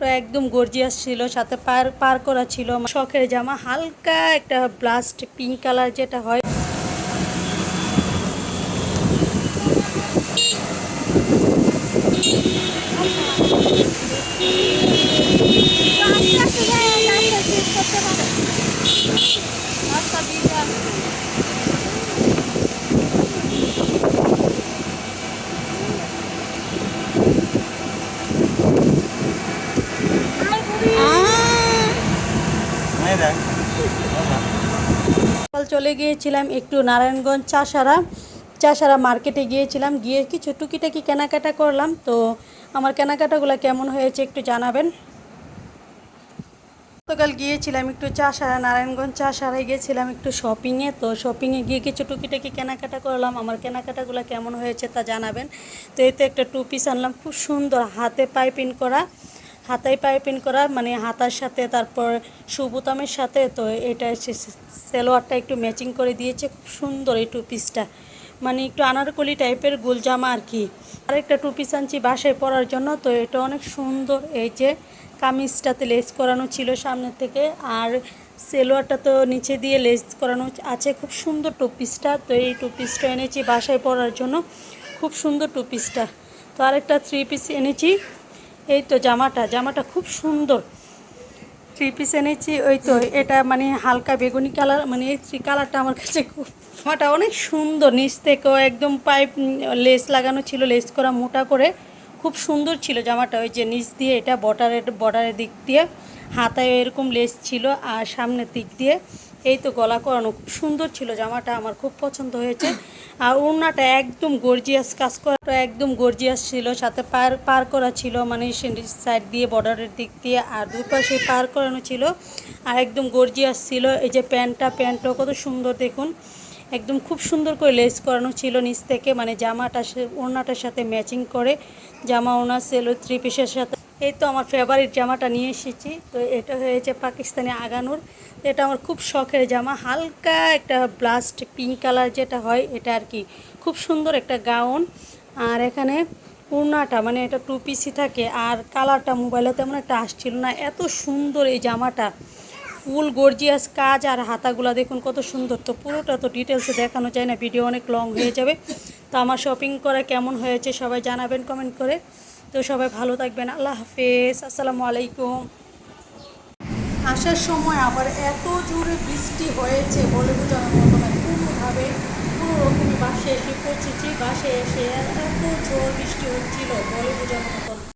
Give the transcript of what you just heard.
জামাটা একদম গর্জিয়াস ছিল, সাথে পার পার করা ছিল। শখের জামা, হালকা একটা ব্লাস্ট পিঙ্ক কালার যেটা হয়। চলে গিয়েছিলাম একটু নারায়ণগঞ্জ চাষারা মার্কেটে গিয়েছিলাম, গিয়ে কিছু টুকিটাকি কেনাকাটা করলাম। তো আমার কেনাকাটাগুলো কেমন হয়েছে একটু জানাবেন। গতকাল গিয়েছিলাম একটু নারায়ণগঞ্জ চাষারায় গিয়েছিলাম একটু শপিংয়ে। তো শপিংয়ে গিয়ে কিছু টুকিটাকি কেনাকাটা করলাম, আমার কেনাকাটাগুলো কেমন হয়েছে তা জানাবেন। তো এই তো একটা টু পিস আনলাম, খুব সুন্দর, হাতায় পাইপিং করা, মানে হাতার সাথে তারপর সুবোতামের সাথে। তো এটা সেলোয়ারটা একটু ম্যাচিং করে দিয়েছে, খুব সুন্দর এই টু পিসটা, মানে একটু আনারকলি টাইপের গোল জামা আর কি। আরেকটা টু পিস আনছি বাসায় পরার জন্য। তো এটা অনেক সুন্দর, এই যে কামিজটাতে লেস করানো ছিল সামনে থেকে, আর সেলোয়ারটা তো নিচে দিয়ে লেস করানো আছে, খুব সুন্দর টু পিসটা। তো এই টু পিসটা এনেছি বাসায় পরার জন্য, খুব সুন্দর টু পিসটা। তো আরেকটা থ্রি পিস এনেছি, এই তো জামাটা খুব সুন্দর থ্রি পিস এনেছি। ওই তো এটা মানে হালকা বেগুনি কালার, মানে এই থ্রি কালারটা আমার কাছে খুব, জামাটা অনেক সুন্দর, নিচ থেকেও একদম পাইপ লেস লাগানো ছিল, লেস করা মোটা করে, খুব সুন্দর ছিল জামাটা। ওই যে নিচ দিয়ে এটা বর্ডারের দিক দিয়ে হাতায় এরকম লেস ছিল, আর সামনের দিক দিয়ে এই তো গলা করানো, খুব সুন্দর ছিল জামাটা, আমার খুব পছন্দ হয়েছে। আর ওড়নাটা একদম গর্জিয়াস, কাজ করাটা একদম গর্জিয়াস ছিল, সাথে পার করা ছিল, মানে সাইড দিয়ে বর্ডারের দিক দিয়ে, আর দুপাশে পার করানো ছিল, আর একদম গর্জিয়াস ছিল। এই যে প্যান্টটাও কত সুন্দর দেখুন, একদম খুব সুন্দর করে লেস করানো ছিল নিচ থেকে, মানে জামাটা ওড়নাটার সাথে ম্যাচিং করে, জামা ওড়না সেলো থ্রি পিসের সাথে। এই তো আমার ফেভারিট জামাটা নিয়ে এসেছি। তো এটা হয়েছে পাকিস্তানি আগানোর, এটা আমার খুব শখের জামা, হালকা একটা ব্লাস্ট পিঙ্ক কালার যেটা হয় এটা আর কি, খুব সুন্দর একটা গাউন। আর এখানে ওড়নাটা, মানে এটা টু পিসই থাকে, আর কালারটা মোবাইলে তেমন একটা আসছিল না, এত সুন্দর এই জামাটা, ফুল গর্জিয়াস কাজ, আর হাতাগুলো দেখুন কত সুন্দর। তো পুরোটা তো ডিটেলসে দেখানো যায় না, ভিডিও অনেক লং হয়ে যাবে। তো আমার শপিং করা কেমন হয়েছে সবাই জানাবেন কমেন্ট করে। তো সবাই ভালো থাকবেন, আল্লাহ হাফেজ, আসসালামু আলাইকুম। আসার সময় আবার এত জোরে বৃষ্টি হয়েছে বলে বোঝানোর মতো না, কোনোভাবে কোনো রকমই বাসে এসে পৌঁছেছি, বাসে এসে এত ঝড় বৃষ্টি হচ্ছিল বলে বোঝানোর মতো